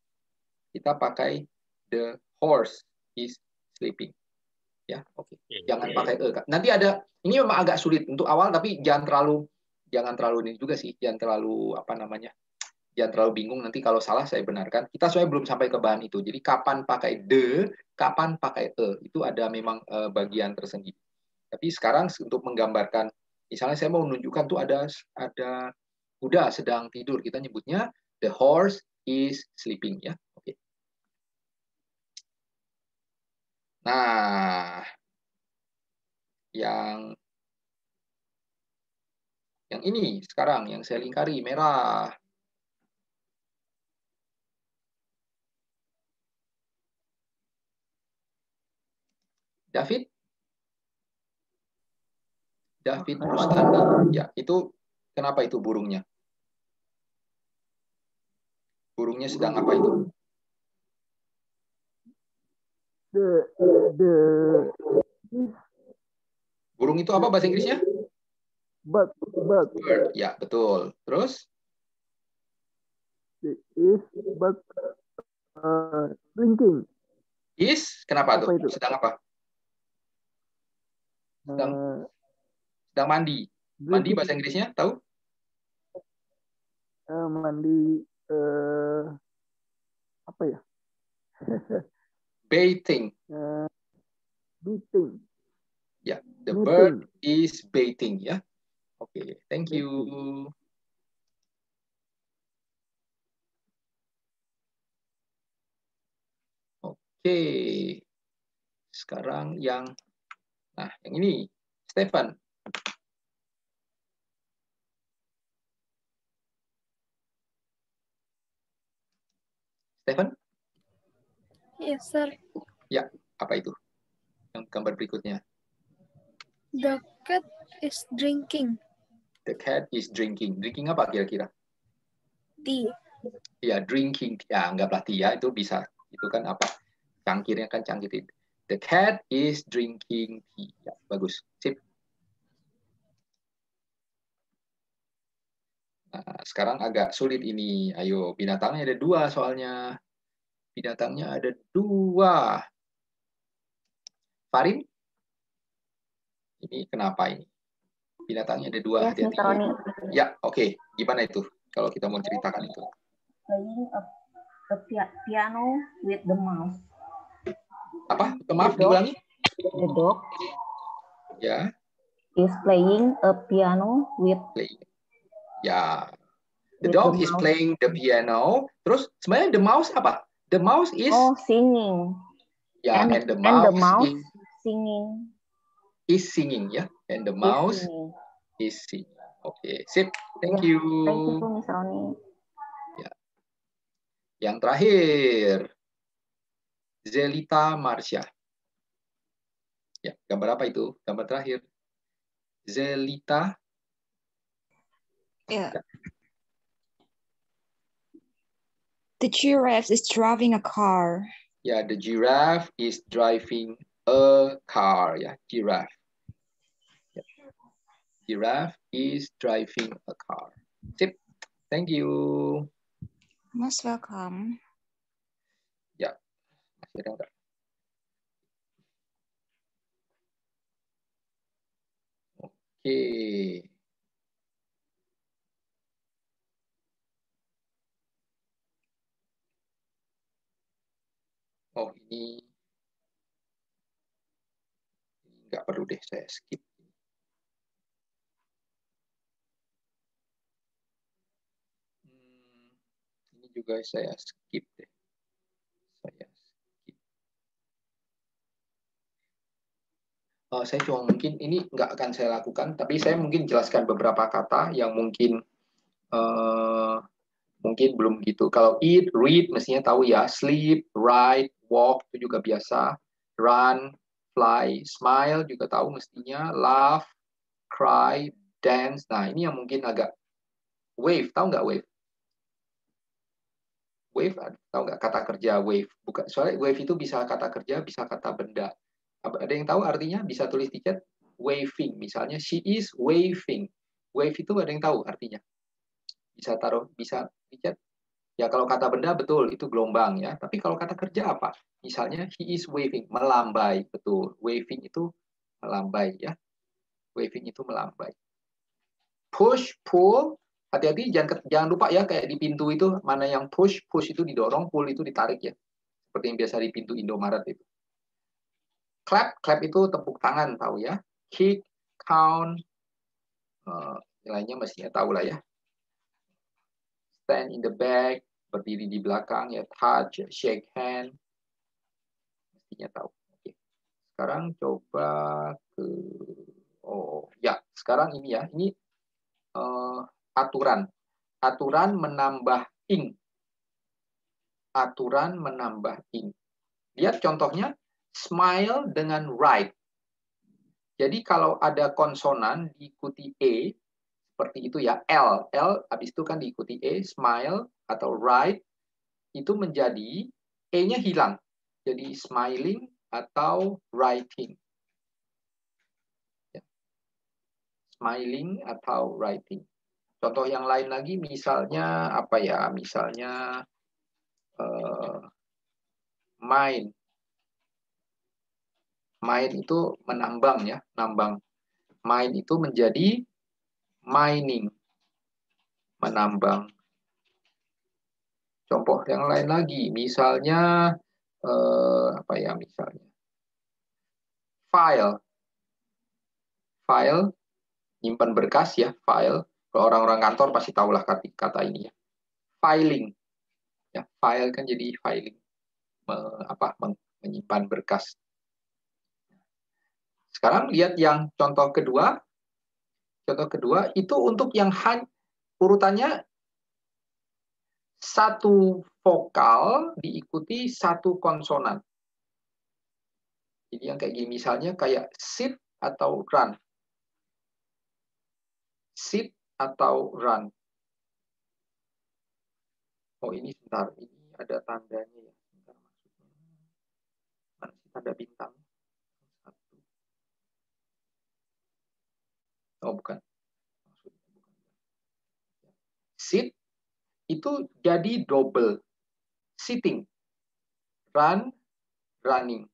kita pakai the horse is sleeping. Ya, oke. Jangan pakai e. Nanti ada, ini memang agak sulit untuk awal, tapi jangan jangan terlalu ini juga sih, jangan terlalu apa namanya, jangan terlalu bingung. Nanti kalau salah saya benarkan. Kita soalnya belum sampai ke bahan itu. Jadi kapan pakai the, kapan pakai itu ada memang bagian tersendiri. Tapi sekarang untuk menggambarkan, misalnya saya mau menunjukkan tuh ada kuda sedang tidur, kita nyebutnya the horse is sleeping ya. Oke. Nah, yang ini sekarang yang saya lingkari merah. David Rustandi. Ya, itu kenapa itu burungnya? Burungnya sedang apa itu? Burung itu apa bahasa Inggrisnya? Bird. Ya, betul. Terus? Is but drinking. Is kenapa tuh? Itu? Sedang apa? Sedang mandi. Mandi bahasa Inggrisnya tahu? Mandi apa ya? Bathing. Bathing. Ya, the bird is bathing ya. Oke, thank you. Oke. Sekarang yang ini Stefan. Stefan? Yes, sir. Ya, apa itu? Yang gambar berikutnya. The cat is drinking. The cat is drinking. Drinking apa kira-kira? Tea. Ya, drinking. Ya, anggaplah tea ya, itu bisa. Itu kan apa? Cangkirnya kan cangkir. The cat is drinking tea. Ya, bagus. Sip. Nah, sekarang agak sulit ini. Ayo, binatangnya ada 2 soalnya. Binatangnya ada 2. Farin? Ini kenapa ini? Binatangnya ada 2. Yes, Mr. Roni. Ya, oke. Gimana itu? Kalau kita mau ceritakan itu. Playing a piano with the mouse. Apa? Maaf, diulangi. The dog. Ya. Is playing a piano with. Ya. The dog is playing the piano. Terus sebenarnya the mouse apa? The mouse is. Oh, singing. Ya, and the mouse is singing. Is singing ya, and the mouse is singing. Oke, sip. Thank you. Thank you, Miss Roni. Ya. Yang terakhir, Zelita Marsha. Ya, gambar apa itu? Gambar terakhir. Zelita. Yeah. The giraffe is driving a car. Ya, the giraffe is driving a car. Ya, giraffe. Ya. Giraffe is driving a car. Sip. Thank you. Most welcome. Ya, masih ada enggak? Oke. Oh, ini nggak perlu deh, saya skip. Ini juga saya skip deh. Saya skip. Saya cuma mungkin ini nggak akan saya lakukan, tapi saya mungkin jelaskan beberapa kata yang mungkin belum gitu. Kalau eat, read, mestinya tahu ya. Sleep, ride, walk itu juga biasa. Run, fly, smile juga tahu mestinya. Laugh, cry, dance. Nah, ini yang mungkin agak wave. Tahu nggak wave? Wave, tahu nggak kata kerja wave? Bukan, soalnya wave itu bisa kata kerja, bisa kata benda. Ada yang tahu artinya? Bisa tulis di chat. Waving, misalnya she is waving. Wave itu ada yang tahu artinya? Bisa taruh, bisa di chat. Ya kalau kata benda betul itu gelombang ya. Tapi kalau kata kerja apa? Misalnya he is waving, melambai, betul. Waving itu melambai ya. Waving itu melambai. push, pull. Hati-hati, jangan lupa ya, kayak di pintu itu, mana yang push itu didorong, pull itu ditarik ya. Seperti yang biasa di pintu Indomaret itu. Clap itu tepuk tangan, tahu ya. Kick, count, lainnya mestinya tahu lah ya. Stand in the back, berdiri di belakang ya. Touch, shake hand, mestinya tahu. Oke. Sekarang coba ke, sekarang ini ya, ini aturan menambah ing. Aturan menambah ing. Lihat contohnya, smile dengan right. Jadi kalau ada konsonan diikuti E, seperti itu ya, L habis itu kan diikuti E, smile atau right, itu menjadi E-nya hilang. Jadi smiling atau writing. Smiling atau writing. Contoh yang lain lagi, misalnya apa ya? Misalnya mine. Mine itu menambang ya, nambang. Mine itu menjadi mining, menambang. Contoh yang lain lagi, misalnya apa ya? Misalnya file. File, nyimpan berkas ya, file. Kalau orang-orang kantor pasti tahulah kata ini ya. Filing. Ya, file kan jadi filing. Menyimpan berkas. Sekarang lihat yang contoh kedua. Contoh kedua itu untuk yang urutannya satu vokal diikuti satu konsonan. Jadi yang kayak gini misalnya kayak sit atau run. Sit atau run. Oh ini sebentar, ini ada tandanya ya. Sebentar, maksudnya mana sih tanda bintang? Oh bukan. Sit itu jadi double. Sitting. Run, running.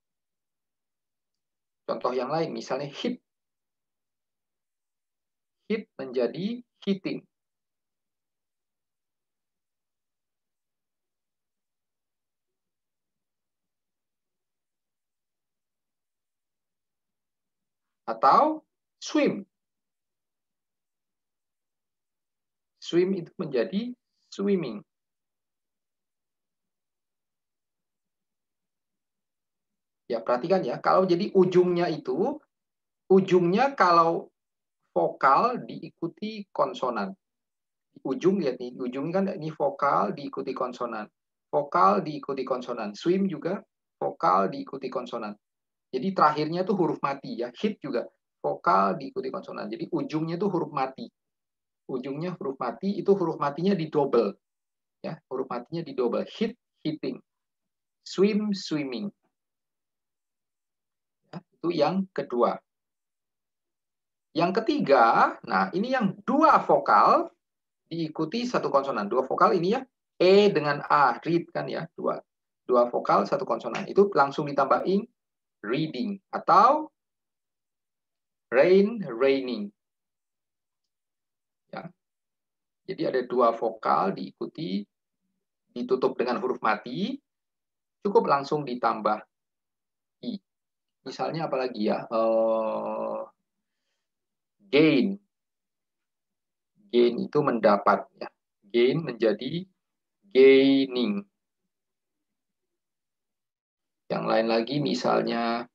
Contoh yang lain, misalnya hit. Hit menjadi hitting. Atau swim. Swim itu menjadi swimming. Ya, perhatikan ya, kalau jadi ujungnya kalau vokal diikuti konsonan. Ujung, lihat nih, ujungnya kan ini vokal diikuti konsonan. Vokal diikuti konsonan. Swim juga vokal diikuti konsonan. Jadi terakhirnya tuh huruf mati ya. Hit juga vokal diikuti konsonan. Jadi ujungnya tuh huruf mati. Ujungnya huruf mati, itu huruf matinya di double. Ya, huruf matinya di double. Hit, hitting. Swim, swimming. Ya, itu yang kedua. Yang ketiga, nah ini yang dua vokal diikuti satu konsonan. Dua vokal ini ya, E dengan A, read kan ya. Dua vokal, satu konsonan. Itu langsung ditambahin reading. Atau rain, raining. Ya. Jadi ada dua vokal diikuti, ditutup dengan huruf mati, cukup langsung ditambah I. Misalnya apalagi ya? Gain. Gain itu mendapat. Ya. Gain menjadi gaining. Yang lain lagi misalnya,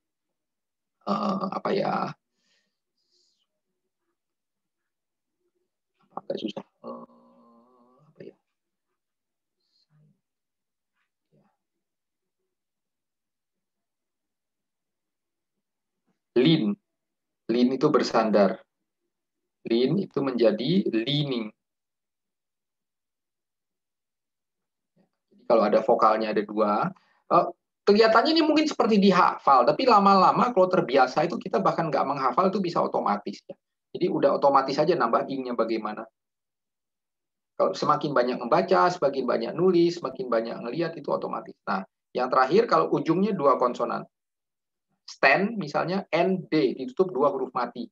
apa ya? Agak susah. Apa ya? Lean. Lean itu bersandar. Lean itu menjadi leaning. Jadi kalau ada vokalnya ada dua, kelihatannya ini mungkin seperti dihafal, tapi lama-lama kalau terbiasa itu kita bahkan nggak menghafal itu bisa otomatis. Ya. Jadi udah otomatis aja nambah ing-nya bagaimana. Kalau semakin banyak membaca, semakin banyak nulis, semakin banyak ngelihat itu otomatis. Nah, yang terakhir kalau ujungnya dua konsonan. Stand misalnya N, D, ditutup dua huruf mati.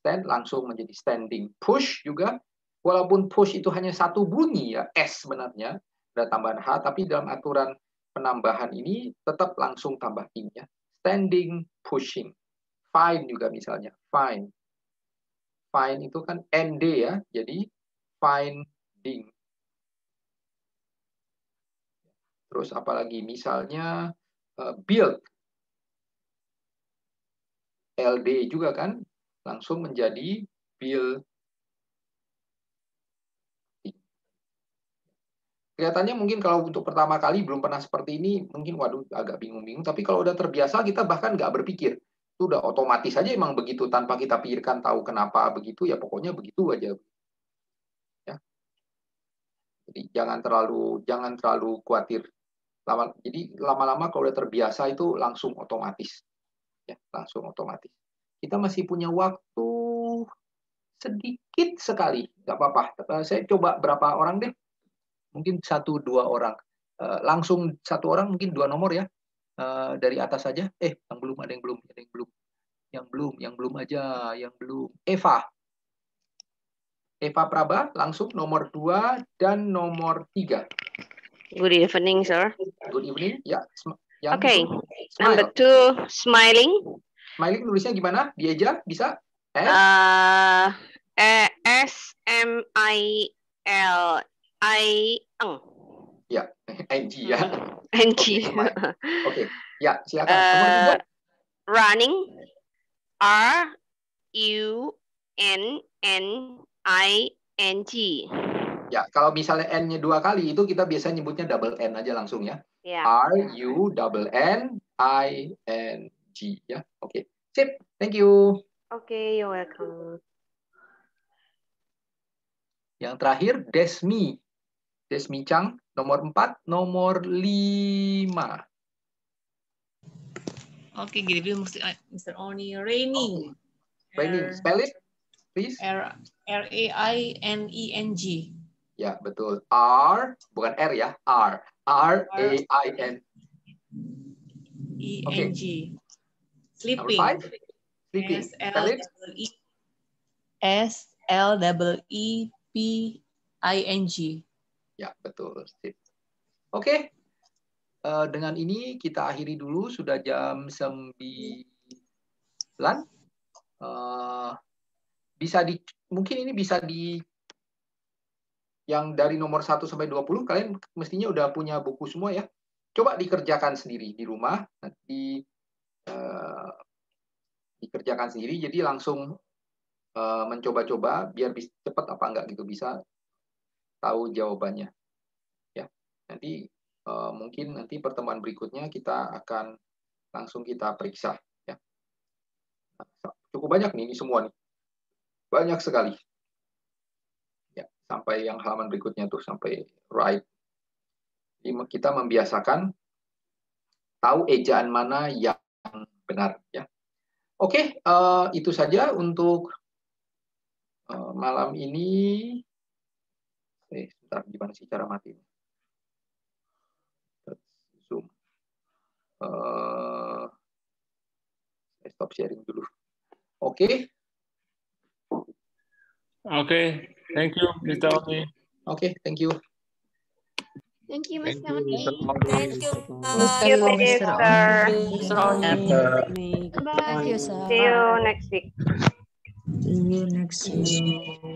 stand langsung menjadi standing. Push juga, walaupun push itu hanya satu bunyi ya, S sebenarnya, ada tambahan H, tapi dalam aturan penambahan ini tetap langsung tambah in ya. Standing, pushing. Fine juga misalnya, fine. Fine itu kan ND ya, jadi finding. Terus apalagi misalnya build. LD juga kan langsung menjadi build. Kelihatannya mungkin kalau untuk pertama kali belum pernah seperti ini, mungkin waduh agak bingung-bingung. Tapi kalau udah terbiasa kita bahkan nggak berpikir. Itu udah otomatis aja emang begitu tanpa kita pikirkan tahu kenapa begitu ya pokoknya begitu aja. Ya. Jadi jangan terlalu khawatir. Jadi lama-lama kalau udah terbiasa itu langsung otomatis. Ya, langsung otomatis. Kita masih punya waktu sedikit sekali, nggak apa-apa. Saya coba berapa orang deh. Mungkin 1-2 orang. Langsung 1 orang mungkin 2 nomor ya. Dari atas saja. Yang belum ada yang belum. Yang belum aja. Eva Praba langsung nomor 2 dan nomor 3. Good evening, sir. Good evening. Ya. Okay. Number 2, smiling. Smiling nulisnya gimana? Dieja bisa? S-M-I-L-I-N. Ya, NG ya. NG. Oke. Ya, silakan. Running. R-U-N-N-I-N-G. Ya, kalau misalnya N-nya 2 kali itu kita biasa nyebutnya double N aja langsung ya. Yeah. R-U-N-N-I-N-G ya. Oke. Sip. Thank you. Oke, you're welcome. Yang terakhir Desmi. Desmi Chang nomor 4, nomor 5. Okay, good evening, Mr. Oni. Raining. Raining. Spell it, please. R-A-I-N-E-N-G. Ya, betul. R, bukan R ya. R. R-A-I-N. E-N-G. Sleeping. Number 5. Sleeping. S-L-E-P-I-N-G. Ya, betul. Oke. Dengan ini kita akhiri dulu. Sudah jam 9. Mungkin ini bisa yang dari nomor 1 sampai 20, kalian mestinya udah punya buku semua ya. Coba dikerjakan sendiri di rumah. Nanti dikerjakan sendiri, jadi langsung mencoba-coba biar bisa cepat apa enggak gitu, bisa tahu jawabannya. Ya, nanti mungkin nanti pertemuan berikutnya kita akan langsung kita periksa. Ya, cukup banyak nih ini semua nih, banyak sekali. Ya, sampai yang halaman berikutnya tuh sampai right. Jadi kita membiasakan tahu ejaan mana yang benar ya. Oke, itu saja untuk malam ini. Sebentar, gimana sih cara mati? Zoom. Saya stop sharing dulu. Oke. Oke, thank you, Mr. Oni. Oke, thank you. Thank you, Mr. Oni. Thank you, Mr. Oni. Thank you, sir. See you next week. See you next week.